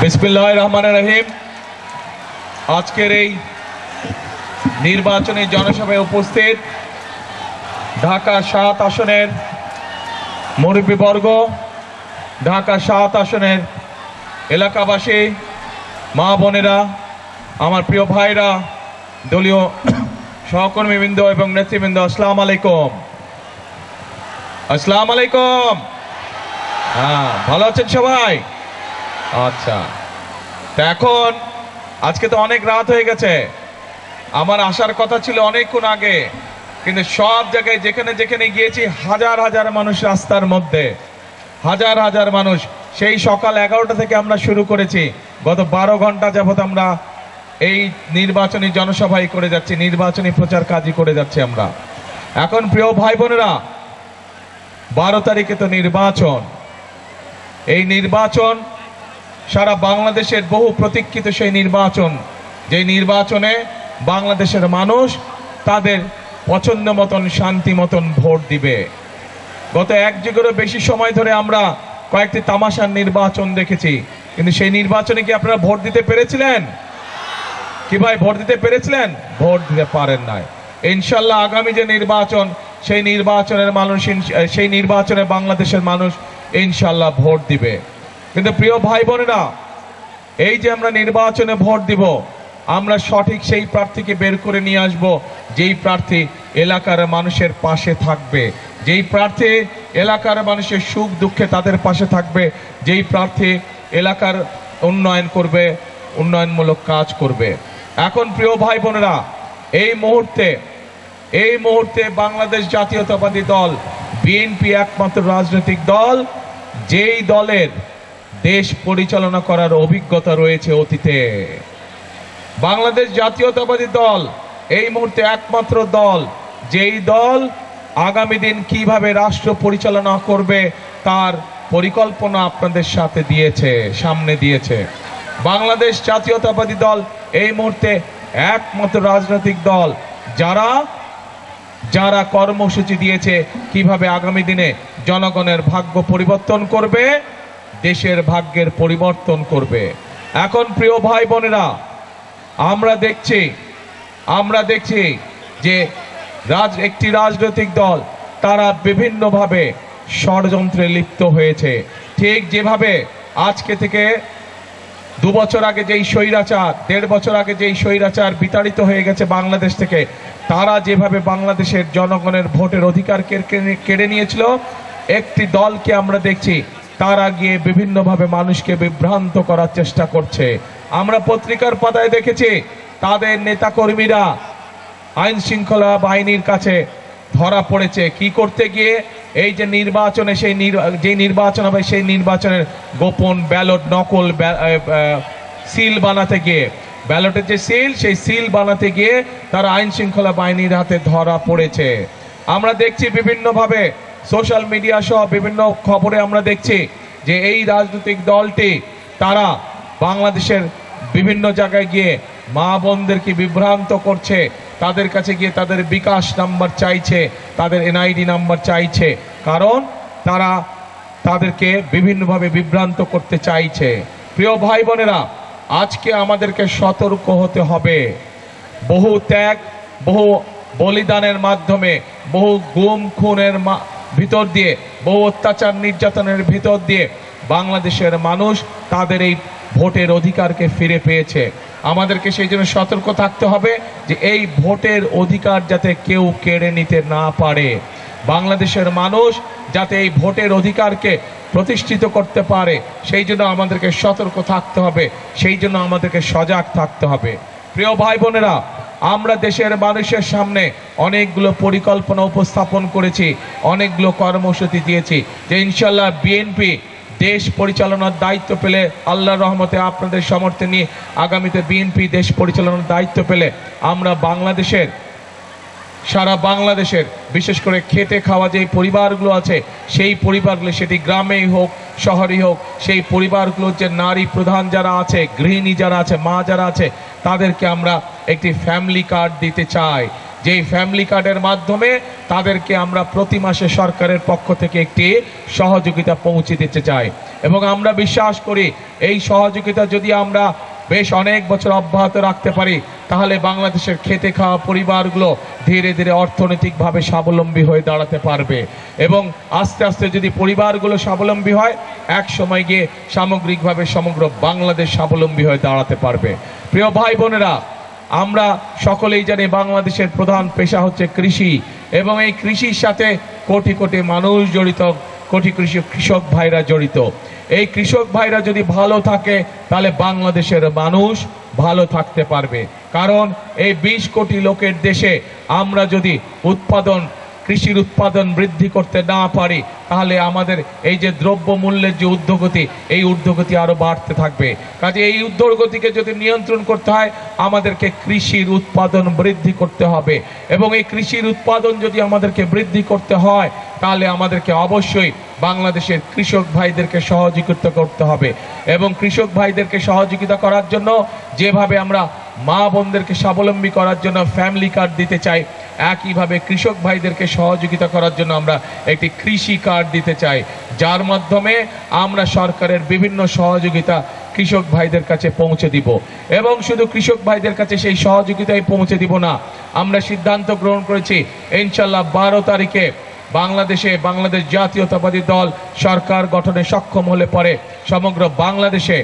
বিসমিল্লাহির রহমানির রহিম। আজকের এই নির্বাচনী জনসভায় উপস্থিত ঢাকা ৭ আসনের মুরব্বীবর্গ, ঢাকা ৭ আসনের এলাকাবাসী, মা বোনেরা, আমার প্রিয় ভাইরা, দলীয় সহকর্মীবৃন্দ এবং নেতৃবৃন্দ, আসসালামু আলাইকুম। আসসালামু আলাইকুম। হ্যাঁ, ভালো আছেন সবাই? আচ্ছা, তা এখন আজকে তো অনেক রাত হয়ে গেছে। আমার আসার কথা ছিল অনেকক্ষণ আগে, কিন্তু সব জায়গায় যেখানে যেখানে গিয়েছি হাজার হাজার মানুষ রাস্তার মধ্যে, হাজার হাজার মানুষ। সেই সকাল 11টা থেকে আমরা শুরু করেছি, গত 12 ঘন্টা যাবত আমরা এই নির্বাচনী জনসভাই করে যাচ্ছি, নির্বাচনী প্রচার কাজই করে যাচ্ছি আমরা। এখন প্রিয় ভাই বোনেরা, 12 তারিখে তো নির্বাচন। এই নির্বাচন সারা বাংলাদেশের বহু প্রতীক্ষিত সেই নির্বাচন, যে নির্বাচনে বাংলাদেশের মানুষ তাদের পছন্দ মতন, শান্তি মতন ভোট দিবে। গত এক যুগেরও বেশি সময় ধরে আমরা কয়েকটি তামাশার নির্বাচন দেখেছি, কিন্তু সেই নির্বাচনে কি আপনারা ভোট দিতে পেরেছিলেন? কি ভাই, ভোট দিতে পেরেছিলেন? ভোট দিতে পারেন নাই। ইনশাল্লাহ আগামী যে নির্বাচন, সেই নির্বাচনের মানুষ, সেই নির্বাচনে বাংলাদেশের মানুষ ইনশাল্লাহ ভোট দিবে। কিন্তু প্রিয় ভাই বোনেরা, এই যে আমরা নির্বাচনে ভোট দিব, আমরা সঠিক সেই প্রার্থীকে বের করে নিয়ে আসব, যেই প্রার্থী এলাকার মানুষের পাশে থাকবে, যেই প্রার্থী এলাকার মানুষের সুখ দুঃখে তাদের পাশে থাকবে, যেই প্রার্থী এলাকার উন্নয়ন করবে, উন্নয়নমূলক কাজ করবে। এখন প্রিয় ভাই বোনেরা, এই মুহূর্তে বাংলাদেশ জাতীয়তাবাদী দল বিএনপি একমাত্র রাজনৈতিক দল, যেই দলের দেশ পরিচালনা করার অভিজ্ঞতা রয়েছে অতীতে। বাংলাদেশ জাতীয়তাবাদী দল এই মুহূর্তে একমাত্র দল, যেই দল আগামী দিন কিভাবে রাষ্ট্র পরিচালনা করবে তার পরিকল্পনা আপনাদের সামনে দিয়েছে। বাংলাদেশ জাতীয়তাবাদী দল এই মুহূর্তে একমাত্র রাজনৈতিক দল যারা কর্মসূচি দিয়েছে কিভাবে আগামী দিনে জনগণের ভাগ্য পরিবর্তন করবে, দেশের ভাগ্যের পরিবর্তন করবে। এখন প্রিয় ভাই বোনেরা, আমরা দেখছি যে একটি রাজনৈতিক দল তারা বিভিন্নভাবে ষড়যন্ত্রে লিপ্ত হয়েছে। ঠিক যেভাবে আজকে থেকে 2 বছর আগে যেই স্বৈরাচার, 1.5 বছর আগে যেই স্বৈরাচার বিতাড়িত হয়ে গেছে বাংলাদেশ থেকে, তারা যেভাবে বাংলাদেশের জনগণের ভোটের অধিকার কেড়ে নিয়েছিল, একটি দলকে আমরা দেখছি তারা গিয়ে বিভিন্নভাবে মানুষকে বিভ্রান্ত করার চেষ্টা করছে। আমরা পত্রিকার পাতায় দেখেছি তাদের নেতাকর্মীরা আইন শৃঙ্খলা বাহিনীর কাছে ধরা পড়েছে কি করতে গিয়ে, এই যে নির্বাচনে যে নির্বাচন হবে সেই নির্বাচনের গোপন ব্যালট, নকল সিল বানাতে গিয়ে, ব্যালটের যে সেই সিল বানাতে গিয়ে তারা আইন শৃঙ্খলা বাহিনীর হাতে ধরা পড়েছে। আমরা দেখছি বিভিন্নভাবে সোশ্যাল মিডিয়া সহ বিভিন্ন খবরে আমরা দেখছি যে এই রাজনৈতিক দলটি তারা বাংলাদেশের বিভিন্ন জায়গায় গিয়ে মা বোনদেরকে বিভ্রান্ত করছে, তাদের কাছে গিয়ে তাদের বিকাশ নাম্বার চাইছে, তাদের এনআইডি নাম্বার চাইছে, কারণ তারা তাদেরকে বিভিন্নভাবে বিভ্রান্ত করতে চাইছে। প্রিয় ভাই বোনেরা, আজকে আমাদেরকে সতর্ক হতে হবে। বহু ত্যাগ, বহু বলিদানের মাধ্যমে, বহু গুম খুনের ভিতর দিয়ে, বহু অত্যাচার নির্যাতনের ভিতর দিয়ে বাংলাদেশের মানুষ তাদের এই ভোটের অধিকারকে ফিরে পেয়েছে। আমাদেরকে সেই জন্য সতর্ক থাকতে হবে যে এই ভোটের অধিকার যাতে কেউ কেড়ে নিতে না পারে, বাংলাদেশের মানুষ যাতে এই ভোটের অধিকারকে প্রতিষ্ঠিত করতে পারে, সেই জন্য আমাদেরকে সতর্ক থাকতে হবে, সেই জন্য আমাদেরকে সজাগ থাকতে হবে। প্রিয় ভাই বোনেরা, আমরা দেশের মানুষের সামনে অনেকগুলো পরিকল্পনা উপস্থাপন করেছি, অনেকগুলো কর্মসূচি দিয়েছি যে ইনশাল্লাহ বিএনপি দেশ পরিচালনার দায়িত্ব পেলে, আল্লাহর রহমতে আপনাদের সমর্থন নিয়ে আগামীতে বিএনপি দেশ পরিচালনার দায়িত্ব পেলে আমরা সারা বাংলাদেশের বিশেষ করে খেটে খাওয়া যেই পরিবারগুলো আছে, সেই পরিবারগুলো, সেটি গ্রামেই হোক শহরেই হোক, সেই পরিবারগুলোর যে নারী প্রধান যারা আছে, গৃহিণী যারা আছে, মা যারা আছে, তাদেরকে আমরা একটি ফ্যামিলি কার্ড দিতে চাই, যেই ফ্যামিলি কার্ডের মাধ্যমে তাদেরকে আমরা প্রতি মাসে সরকারের পক্ষ থেকে একটি সহযোগিতা পৌঁছে দিতে চাই। এবং আমরা বিশ্বাস করি এই সহযোগিতা যদি আমরা বেশ অনেক বছর অব্যাহত রাখতে পারি, তাহলে বাংলাদেশের খেতে খাওয়া পরিবারগুলো ধীরে ধীরে অর্থনৈতিকভাবে স্বাবলম্বী হয়ে দাঁড়াতে পারবে। এবং আস্তে আস্তে যদি পরিবারগুলো স্বাবলম্বী হয়, এক সময় গিয়ে সামগ্রিকভাবে সমগ্র বাংলাদেশ স্বাবলম্বী হয়ে দাঁড়াতে পারবে। প্রিয় ভাই বোনেরা, আমরা সকলেই জানি বাংলাদেশের প্রধান পেশা হচ্ছে কৃষি, এবং এই কৃষির সাথে কোটি কোটি মানুষ জড়িত, কোটি কৃষক ভাইরা জড়িত। এই কৃষক ভাইরা যদি ভালো থাকে, তাহলে বাংলাদেশের মানুষ ভালো থাকতে পারবে। কারণ এই 20 কোটি লোকের দেশে আমরা যদি কৃষির উৎপাদন বৃদ্ধি করতে না পারি, তাহলে আমাদের এই যে দ্রব্য মূল্যের যে ঊর্ধ্বগতি, এই ঊর্ধ্বগতি আরো বাড়তে থাকবে। কাজে এই ঊর্ধ্বগতিকে যদি নিয়ন্ত্রণ করতে হয়, আমাদেরকে কৃষির উৎপাদন বৃদ্ধি করতে হবে। এবং এই কৃষির উৎপাদন যদি আমাদেরকে বৃদ্ধি করতে হয়, তাহলে আমাদেরকে অবশ্যই বাংলাদেশের কৃষক ভাইদেরকে সহযোগিতা করতে হবে। এবং কৃষক ভাইদেরকে সহযোগিতা করার জন্য যেভাবে আমরা মা বোনদেরকে স্বাবলম্বী করার জন্য ফ্যামিলি কার্ড দিতে চাই, একইভাবে কৃষক ভাইদেরকে সহযোগিতা করার জন্য আমরা একটি কৃষি কার্ড দিতে চাই, যার মাধ্যমে আমরা সরকারের বিভিন্ন সহযোগিতা কৃষক ভাইদের কাছে পৌঁছে দিব। এবং শুধু কৃষক ভাইদের কাছে সেই সহযোগিতাই পৌঁছে দিব না, আমরা সিদ্ধান্ত গ্রহণ করেছি ইনশাল্লাহ 12 তারিখে বাংলাদেশ জাতীয়তাবাদী দল সরকার গঠনে সক্ষম হলে পরে সমগ্র বাংলাদেশে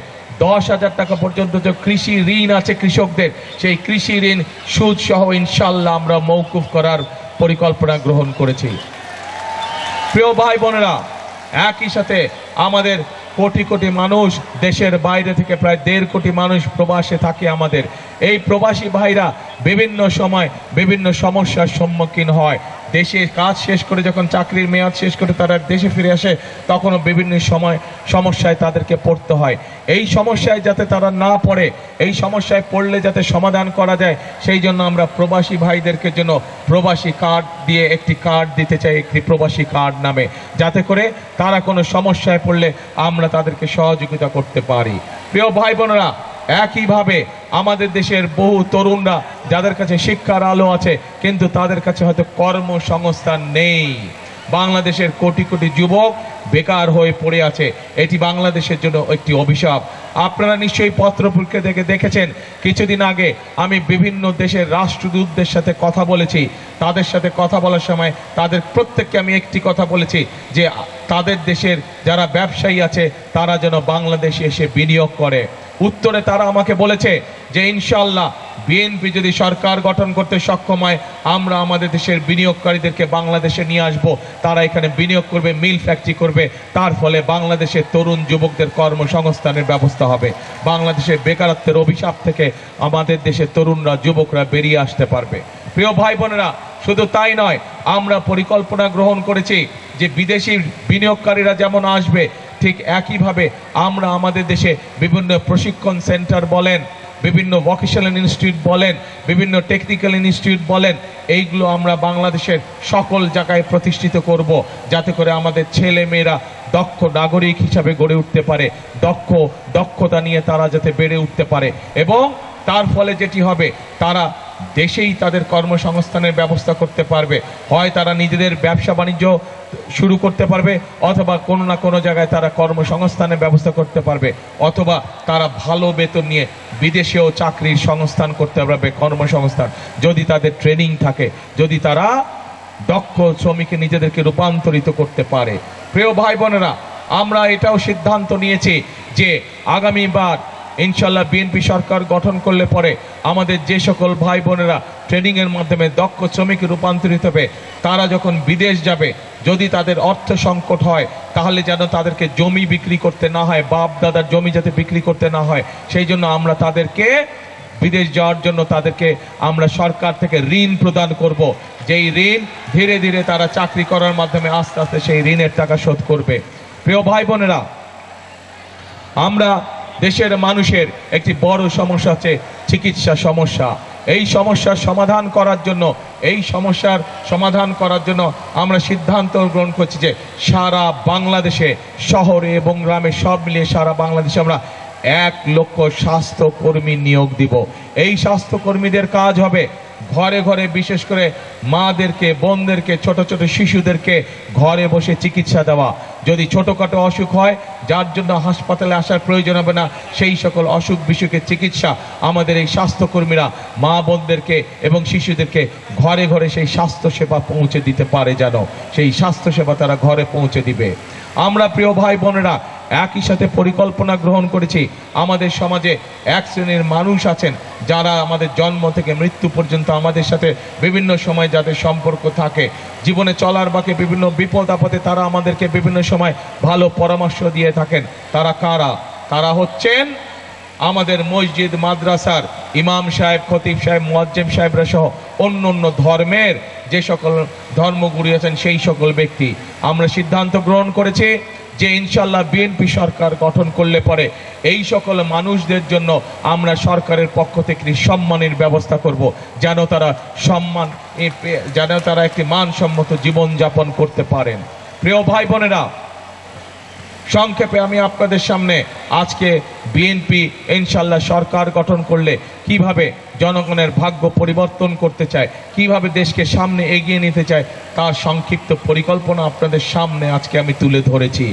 10,000 টাকা পর্যন্ত যে কৃষি ঋণ আছে কৃষকদের, সেই কৃষি ঋণ সুদ সহ ইনশাল্লাহ আমরা মওকুফ করার পরিকল্পনা গ্রহণ করেছি। প্রিয় ভাই বোনেরা, একই সাথে আমাদের কোটি কোটি মানুষ দেশের বাইরে থেকে প্রায় 1.5 কোটি মানুষ প্রবাসে থাকে। আমাদের এই প্রবাসী ভাইরা বিভিন্ন সময় বিভিন্ন সমস্যার সম্মুখীন হয়। দেশে কাজ শেষ করে যখন চাকরির মেয়াদ শেষ করে তারা দেশে ফিরে আসে, তখনও বিভিন্ন সমস্যায় তাদেরকে পড়তে হয়। এই সমস্যায় যাতে তারা না পড়ে, এই সমস্যায় পড়লে যাতে সমাধান করা যায়, সেই জন্য আমরা প্রবাসী ভাইদেরকে জন্য প্রবাসী কার্ড দিয়ে একটি কার্ড দিতে চাই, একটি প্রবাসী কার্ড নামে, যাতে করে তারা কোনো সমস্যায় পড়লে আমরা তাদেরকে সহযোগিতা করতে পারি। প্রিয় ভাই বোনেরা, একইভাবে আমাদের দেশের বহু তরুণরা যাদের কাছে শিক্ষার আলো আছে, কিন্তু তাদের কাছে হয়তো কর্মসংস্থান নেই। বাংলাদেশের কোটি কোটি যুবক বেকার হয়ে পড়ে আছে। এটি বাংলাদেশের জন্য একটি অভিশাপ। আপনারা নিশ্চয়ই পত্রপত্রিকা থেকে দেখেছেন, কিছুদিন আগে আমি বিভিন্ন দেশের রাষ্ট্রদূতদের সাথে কথা বলেছি। তাদের সাথে কথা বলার সময় তাদের প্রত্যেককে আমি একটি কথা বলেছি যে তাদের দেশের যারা ব্যবসায়ী আছে তারা যেন বাংলাদেশে এসে বিনিয়োগ করে। উত্তরে তারা আমাকে বলেছে যে ইনশাল্লাহ বিএনপি যদি সরকার গঠন করতে সক্ষম হয়, আমরা আমাদের দেশের বিনিয়োগকারীদেরকে বাংলাদেশে নিয়ে আসব, তারা এখানে বিনিয়োগ করবে, মিল ফ্যাক্টরি করবে, তার ফলে বাংলাদেশের তরুণ যুবকদের কর্মসংস্থানের ব্যবস্থা হবে। বাংলাদেশের বেকারত্বের অভিশাপ থেকে আমাদের দেশের তরুণরা যুবকরা বেরিয়ে আসতে পারবে। প্রিয় ভাই বোনেরা, শুধু তাই নয়, আমরা পরিকল্পনা গ্রহণ করেছি যে বিদেশি বিনিয়োগকারীরা যেমন আসবে, ঠিক একইভাবে আমরা আমাদের দেশে বিভিন্ন প্রশিক্ষণ সেন্টার বলেন, বিভিন্ন ভোকেশনাল ইনস্টিটিউট বলেন, বিভিন্ন টেকনিক্যাল ইনস্টিটিউট বলেন, এইগুলো আমরা বাংলাদেশের সকল জায়গায় প্রতিষ্ঠিত করব, যাতে করে আমাদের ছেলে মেয়েরা দক্ষ নাগরিক হিসাবে গড়ে উঠতে পারে, দক্ষতা নিয়ে তারা যাতে বেড়ে উঠতে পারে। এবং তার ফলে যেটি হবে, তারা দেশেই তাদের কর্মসংস্থানের ব্যবস্থা করতে পারবে। হয় তারা নিজেদের ব্যবসা বাণিজ্য শুরু করতে পারবে, অথবা কোনো না কোনো জায়গায় তারা কর্মসংস্থানের ব্যবস্থা করতে পারবে, অথবা তারা ভালো বেতন নিয়ে বিদেশেও চাকরির সংস্থান করতে পারবে, কর্মসংস্থান, যদি তাদের ট্রেনিং থাকে, যদি তারা দক্ষ শ্রমিকে নিজেদেরকে রূপান্তরিত করতে পারে। প্রিয় ভাই বোনেরা, আমরা এটাও সিদ্ধান্ত নিয়েছি যে আগামীবার ইনশাল্লাহ বিএনপি সরকার গঠন করলে পরে আমাদের যে সকল ভাই বোনেরা ট্রেনিংয়ের মাধ্যমে দক্ষ শ্রমিকে রূপান্তরিত হবে, তারা যখন বিদেশ যাবে, যদি তাদের অর্থ সংকট হয়, তাহলে যেন তাদেরকে জমি বিক্রি করতে না হয়, বাপ দাদার জমি যাতে বিক্রি করতে না হয়, সেই জন্য আমরা তাদেরকে বিদেশ যাওয়ার জন্য তাদেরকে আমরা সরকার থেকে ঋণ প্রদান করব, যেই ঋণ ধীরে ধীরে তারা চাকরি করার মাধ্যমে আস্তে আস্তে সেই ঋণের টাকা শোধ করবে। প্রিয় ভাই বোনেরা, আমরা দেশের মানুষের একটি বড় সমস্যা হচ্ছে চিকিৎসা সমস্যা। এই সমস্যার সমাধান করার জন্য আমরা সিদ্ধান্ত গ্রহণ করছি যে সারা বাংলাদেশে, শহরে এবং গ্রামে সব মিলিয়ে সারা বাংলাদেশে আমরা 1 লক্ষ স্বাস্থ্যকর্মী নিয়োগ দিব। এই স্বাস্থ্যকর্মীদের কাজ হবে ঘরে ঘরে বিশেষ করে মাদেরকে, বোনদেরকে, ছোট ছোট শিশুদেরকে ঘরে বসে চিকিৎসা দেওয়া। যদি ছোটোখাটো অসুখ হয় যার জন্য হাসপাতালে আসার প্রয়োজন হবে না, সেই সকল অসুখ বিসুখের চিকিৎসা আমাদের এই স্বাস্থ্যকর্মীরা মা বোনদেরকে এবং শিশুদেরকে ঘরে ঘরে সেই স্বাস্থ্যসেবা পৌঁছে দিতে পারে, যেন সেই স্বাস্থ্যসেবা তারা ঘরে পৌঁছে দিবে। আমরা প্রিয় ভাই বোনেরা একই সাথে পরিকল্পনা গ্রহণ করেছি। আমাদের সমাজে এক শ্রেণীর মানুষ আছেন যারা আমাদের জন্ম থেকে মৃত্যু পর্যন্ত আমাদের সাথে বিভিন্ন সময় যাদের সম্পর্ক থাকে, জীবনে চলার বাকে বিভিন্ন বিপদ আপদে তারা আমাদেরকে বিভিন্ন সময় ভালো পরামর্শ দিয়ে থাকেন। তারা কারা? তারা হচ্ছেন আমাদের মসজিদ মাদ্রাসার ইমাম সাহেব, খতিব সাহেব, মুয়াজ্জিম সাহেবরা সহ অন্য অন্য ধর্মের যে সকল ধর্মগুরু আছেন সেই সকল ব্যক্তি। আমরা সিদ্ধান্ত গ্রহণ করেছি যে ইনশাল্লাহ বিএনপি সরকার গঠন করলে পরে এই সকল মানুষদের জন্য আমরা সরকারের পক্ষ থেকে সম্মানের ব্যবস্থা করব, যেন তারা একটি মানসম্মত জীবনযাপন করতে পারেন। প্রিয় ভাই বোনেরা, সংক্ষেপে আমি আপনাদের সামনে আজকে বিএনপি ইনশাল্লাহ সরকার গঠন করলে কিভাবে জনগণের ভাগ্য পরিবর্তন করতে চায়, কিভাবে দেশকে সামনে এগিয়ে নিতে চায়, তার সংক্ষিপ্ত পরিকল্পনা আপনাদের সামনে আজকে আমি তুলে ধরেছি।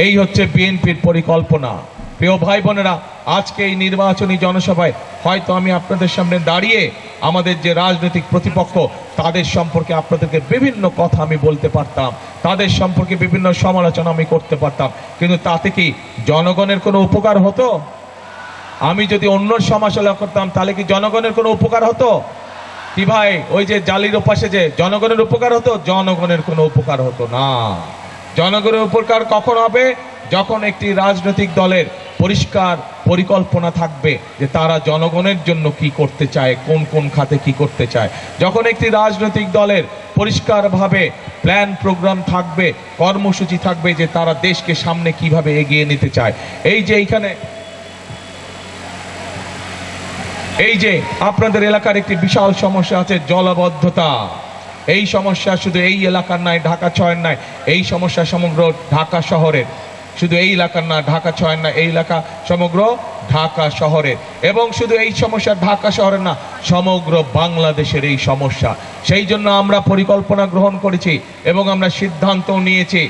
এই হচ্ছে বিএনপির পরিকল্পনা। প্রিয় ভাই বোনেরা, আজকে এই নির্বাচনী জনসভায় হয়তো আমি আপনাদের সামনে দাঁড়িয়ে আমাদের যে রাজনৈতিক প্রতিপক্ষ তাদের সম্পর্কে আপনাদেরকে বিভিন্ন কথা আমি বলতে পারতাম, তাদের সম্পর্কে বিভিন্ন সমালোচনা আমি করতে পারতাম, কিন্তু তাতে কি জনগণের কোনো উপকার হতো? আমি যদি অন্য সমালোচনা করতাম তাহলে কি জনগণের কোনো উপকার হতো? কি ভাই, ওই যে জালির ওপাশে যে জনগণের উপকার হতো? জনগণের কোনো উপকার হতো না। জনগণের উপকার কখন হবে? যখন একটি রাজনৈতিক দলের পরিষ্কার পরিকল্পনা থাকবে যে তারা জনগণের জন্য কি করতে চায়, কোন কোন খাতে কি করতে চায়। যখন একটি রাজনৈতিক দলের পরিষ্কারভাবে প্ল্যান প্রোগ্রাম থাকবে, কর্মসূচি থাকবে যে তারা দেশকে সামনে কিভাবে এগিয়ে নিতে চায়। এই যে আপনাদের এলাকার একটি বিশাল সমস্যা আছে, জলাবদ্ধতা। এই সমস্যা শুধু এই এলাকার নয়, ঢাকা 6-এর নয়, এই সমস্যা সমগ্র ঢাকা শহরের। শুধু এই এলাকার না, ঢাকা 6-এর না, এই এলাকা সমগ্র ঢাকা শহরের। এবং শুধু এই সমস্যা ঢাকা শহরের না, সমগ্র বাংলাদেশের এই সমস্যা। সেই জন্য আমরা পরিকল্পনা গ্রহণ করেছি এবং আমরা সিদ্ধান্ত নিয়েছি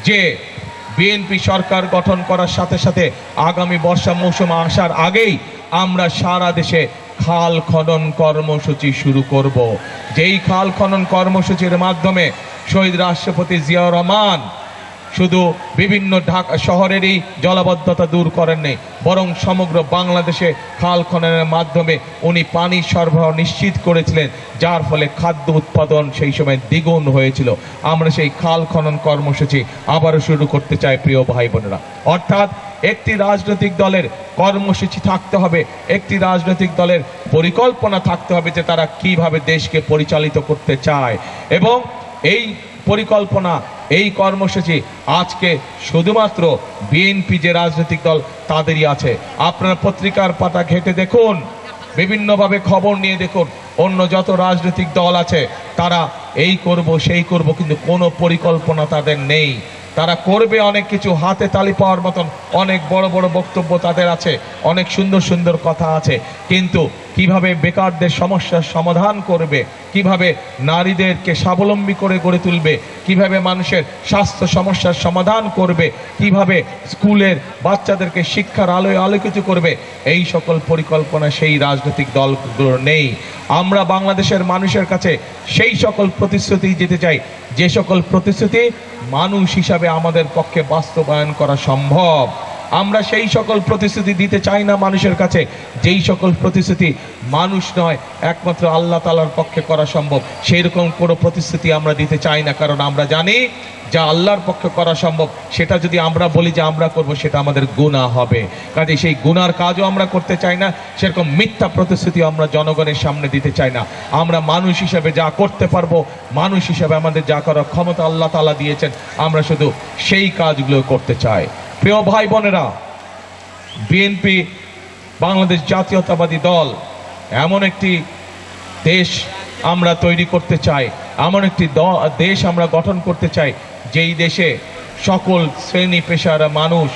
যে বিএনপি সরকার গঠন করার সাথে সাথে আগামী বর্ষা মৌসুম আসার আগেই আমরা সারা দেশে খাল খনন কর্মসূচি শুরু করব। যেই খাল খনন কর্মসূচির মাধ্যমে শহীদ রাষ্ট্রপতি জিয়াউর রহমান শুধু বিভিন্ন ঢাকা শহরেরই জলাবদ্ধতা দূর করেননি, বরং সমগ্র বাংলাদেশে খাল খননের মাধ্যমে উনি পানি সরবরাহ নিশ্চিত করেছিলেন, যার ফলে খাদ্য উৎপাদন সেই সময় দ্বিগুণ হয়েছিল। আমরা সেই খাল খনন কর্মসূচি আবারও শুরু করতে চাই প্রিয় ভাই বোনেরা। অর্থাৎ একটি রাজনৈতিক দলের কর্মসূচি থাকতে হবে, একটি রাজনৈতিক দলের পরিকল্পনা থাকতে হবে যে তারা কিভাবে দেশকে পরিচালিত করতে চায়। এবং এই পরিকল্পনা, এই কর্মসূচি আজকে শুধুমাত্র বিএনপি যে রাজনৈতিক দল তাদেরই আছে। আপনারা পত্রিকার পাতা ঘেঁটে দেখুন, বিভিন্নভাবে খবর নিয়ে দেখুন, অন্য যত রাজনৈতিক দল আছে তারা এই করব সেই করব, কিন্তু কোনো পরিকল্পনা তাদের নেই। তারা করবে অনেক কিছু, হাতে তালি পাওয়ার মতন অনেক বড় বড় বক্তব্য তাদের আছে, অনেক সুন্দর সুন্দর কথা আছে, কিন্তু কিভাবে বেকারদের সমস্যার সমাধান করবে, কিভাবে নারীদেরকে স্বাবলম্বী করে গড়ে তুলবে, কিভাবে মানুষের স্বাস্থ্য সমস্যার সমাধান করবে, কিভাবে স্কুলের বাচ্চাদেরকে শিক্ষার আলোয় আলোকিত করবে, এই সকল পরিকল্পনা সেই রাজনৈতিক দলগুলোর নেই। আমরা বাংলাদেশের মানুষের কাছে সেই সকল প্রতিশ্রুতি দিতে চাই যে সকল প্রতিশ্রুতি মানুষ হিসাবে আমাদের পক্ষে বাস্তবায়ন করা সম্ভব। আমরা সেই সকল প্রতিশ্রুতি দিতে চাই না মানুষের কাছে যেই সকল প্রতিশ্রুতি মানুষ নয় একমাত্র আল্লাহ তাআলার পক্ষে করা সম্ভব। সেই রকম কোনো প্রতিশ্রুতি আমরা দিতে চাই না, কারণ আমরা জানি যা আল্লাহর পক্ষে করা সম্ভব সেটা যদি আমরা বলি যে আমরা করব, সেটা আমাদের গুনাহ হবে। কাজে সেই গুনার কাজও আমরা করতে চাই না, সেরকম মিথ্যা প্রতিশ্রুতি আমরা জনগণের সামনে দিতে চাই না। আমরা মানুষ হিসেবে যা করতে পারবো, মানুষ হিসেবে আমাদের যা করার ক্ষমতা আল্লাহ তাআলা দিয়েছেন, আমরা শুধু সেই কাজগুলো করতে চাই। প্রিয় ভাই বোনেরা, বিএনপি বাংলাদেশ জাতীয়তাবাদী দল এমন একটি দেশ আমরা তৈরি করতে চাই, এমন একটি দেশ আমরা গঠন করতে চাই যেই দেশে সকল শ্রেণী পেশার মানুষ,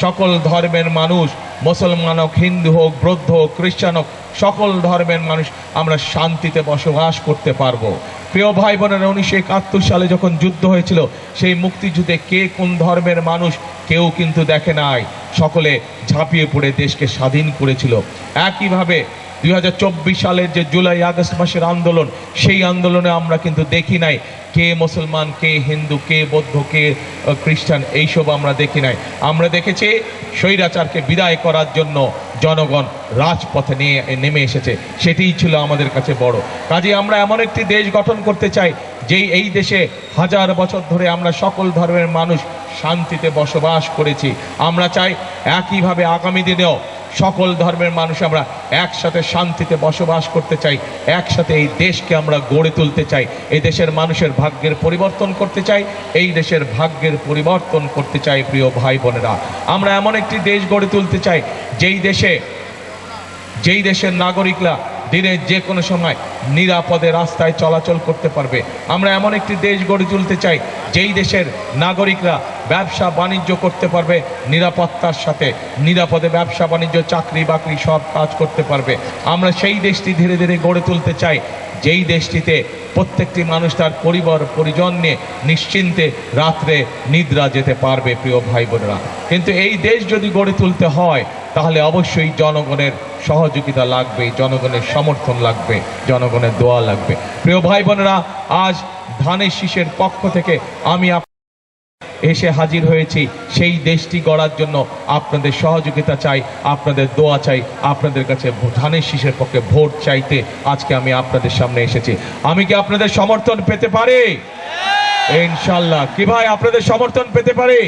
সকল ধর্মের মানুষ, মুসলমান হোক, হিন্দু হোক, বৌদ্ধ হোক, খ্রিস্টান হোক, সকল ধর্মের মানুষ আমরা শান্তিতে বসবাস করতে পারবো। প্রিয় ভাই বোনেরা, 1971 সালে যখন যুদ্ধ হয়েছিল, সেই মুক্তিযুদ্ধে কে কোন ধর্মের মানুষ কেউ কিন্তু দেখে নাই, সকলে ঝাঁপিয়ে পড়ে দেশকে স্বাধীন করেছিল। একইভাবে 2024 সালের যে জুলাই আগস্ট মাসের আন্দোলন, সেই আন্দোলনে আমরা কিন্তু দেখি নাই কে মুসলমান, কে হিন্দু, কে বৌদ্ধ, কে খ্রিস্টান, এইসব আমরা দেখি নাই। আমরা দেখেছি স্বৈরাচারকে বিদায় করার জন্য জনগণ রাজপথে নেমে এসেছে, সেটিই ছিল আমাদের কাছে বড়। কাজে আমরা এমন একটি দেশ গঠন করতে চাই যেই এই দেশে হাজার বছর ধরে আমরা সকল ধর্মের মানুষ শান্তিতে বসবাস করেছি। আমরা চাই একইভাবে আগামী দিনেও সকল ধর্মের মানুষ আমরা একসাথে শান্তিতে বসবাস করতে চাই, একসাথে এই দেশকে আমরা গড়ে তুলতে চাই, এই দেশের মানুষের ভাগ্যের পরিবর্তন করতে চাই, এই দেশের ভাগ্যের পরিবর্তন করতে চাই। প্রিয় ভাই বোনেরা, আমরা এমন একটি দেশ গড়ে তুলতে চাই যেই দেশের নাগরিকরা দিনের যে কোনো সময় নিরাপদে রাস্তায় চলাচল করতে পারবে। আমরা এমন একটি দেশ গড়ে তুলতে চাই যেই দেশের নাগরিকরা ব্যবসা বাণিজ্য করতে পারবে নিরাপত্তার সাথে, নিরাপদে ব্যবসা বাণিজ্য, চাকরি বাকরি সব কাজ করতে পারবে। আমরা সেই দেশটি ধীরে ধীরে গড়ে তুলতে চাই যেই দেশটিতে প্রত্যেকটি মানুষ তার পরিবার পরিজন নিয়ে নিশ্চিন্তে রাত্রে নিদ্রা যেতে পারবে। প্রিয় ভাই বোনেরা, কিন্তু এই দেশ যদি গড়ে তুলতে হয় তাহলে অবশ্যই জনগণের সহযোগিতা লাগবে, জনগণের সমর্থন লাগবে, জনগণের দোয়া লাগবে। প্রিয় ভাই বোনেরা, আজ ধানের শীষের পক্ষ থেকে আমি এসে হাজির হয়েছি সেই দেশটি গড়ার জন্য আপনাদের সহযোগিতা চাই, আপনাদের দোয়া চাই, আপনাদের কাছে ধানের শীষের পক্ষে ভোট চাইতে আজকে আমি আপনাদের সামনে এসেছি। আমি কি আপনাদের সমর্থন পেতে পারি? ইনশাল্লাহ। কি ভাই, আপনাদের সমর্থন পেতে পারি?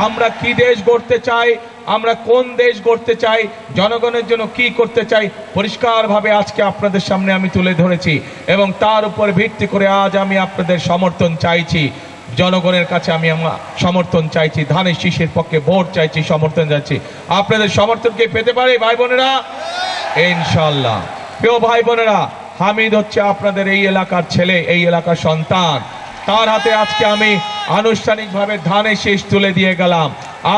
আমরা কি দেশ গড়তে চাই, আমরা কোন দেশ গড়তে চাই, জনগণের জন্য কি করতে চাই, পরিষ্কারভাবে আজকে আপনাদের সামনে আমি তুলে ধরেছি এবং তার উপর ভিত্তি করে আজ আমি আপনাদের সমর্থন চাইছি। জনগণের কাছে আমি আমার সমর্থন চাইছি, ধানের শীষের পক্ষে ভোট চাইছি, সমর্থন চাইছি। আপনাদের সমর্থনকে পেতে পারি ভাই বোনেরা? ইনশাল্লাহ। প্রিয় ভাই বোনেরা, হামিদ হচ্ছে আপনাদের এই এলাকার ছেলে, এই এলাকার সন্তান। তার হাতে আজকে আমি আনুষ্ঠানিকভাবে ধানের শীষ তুলে দিয়ে গেলাম।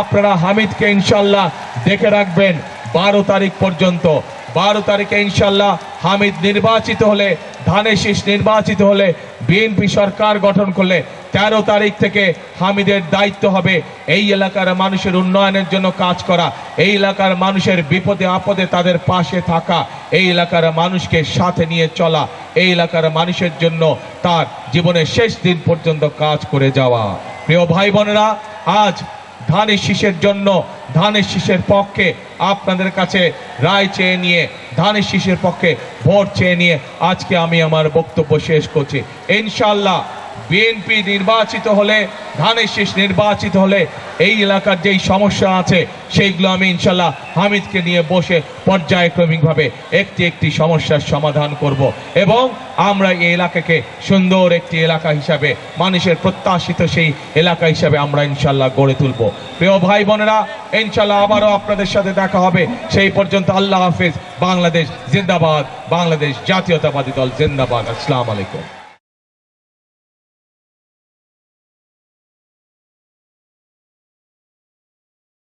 আপনারা হামিদকে ইনশাল্লাহ দেখে রাখবেন 12 তারিখ পর্যন্ত। 12 তারিখে ইনশাল্লাহ হামিদ নির্বাচিত হলে, ধানের শীষ নির্বাচিত হলে, বিএনপি সরকার গঠন করলে 13 তারিখ থেকে হামিদের দায়িত্ব হবে এই এলাকার মানুষের উন্নয়নের জন্য কাজ করা, এই এলাকার মানুষের বিপদে আপদে তাদের পাশে থাকা, এই এলাকার মানুষকে সাথে নিয়ে চলা, এই এলাকার মানুষের জন্য তার জীবনের শেষ দিন পর্যন্ত কাজ করে যাওয়া। প্রিয় ভাই বোনেরা, আজ ধানের শীষের জন্য, ধানের শীষের পক্ষে আপনাদের কাছে রায় চেয়ে নিয়ে, ধানের শীষের পক্ষে ভোট চেয়ে নিয়ে আজকে আমি আমার বক্তব্য শেষ করছি। ইনশাল্লাহ বিএনপি নির্বাচিত হলে, ধানের শীষ নির্বাচিত হলে এই এলাকার যেই সমস্যা আছে সেইগুলো আমি ইনশাল্লাহ হামিদকে নিয়ে বসে পর্যায়ক্রমিকভাবে একটি একটি সমস্যার সমাধান করব এবং আমরা এই এলাকাকে সুন্দর একটি এলাকা হিসাবে, মানুষের প্রত্যাশিত সেই এলাকা হিসাবে আমরা ইনশাল্লাহ গড়ে তুলব। প্রিয় ভাই বোনেরা, ইনশাল্লাহ আবারও আপনাদের সাথে দেখা হবে। সেই পর্যন্ত আল্লাহ হাফেজ। বাংলাদেশ জিন্দাবাদ, বাংলাদেশ জাতীয়তাবাদী দল জিন্দাবাদ। আসসালামু আলাইকুম।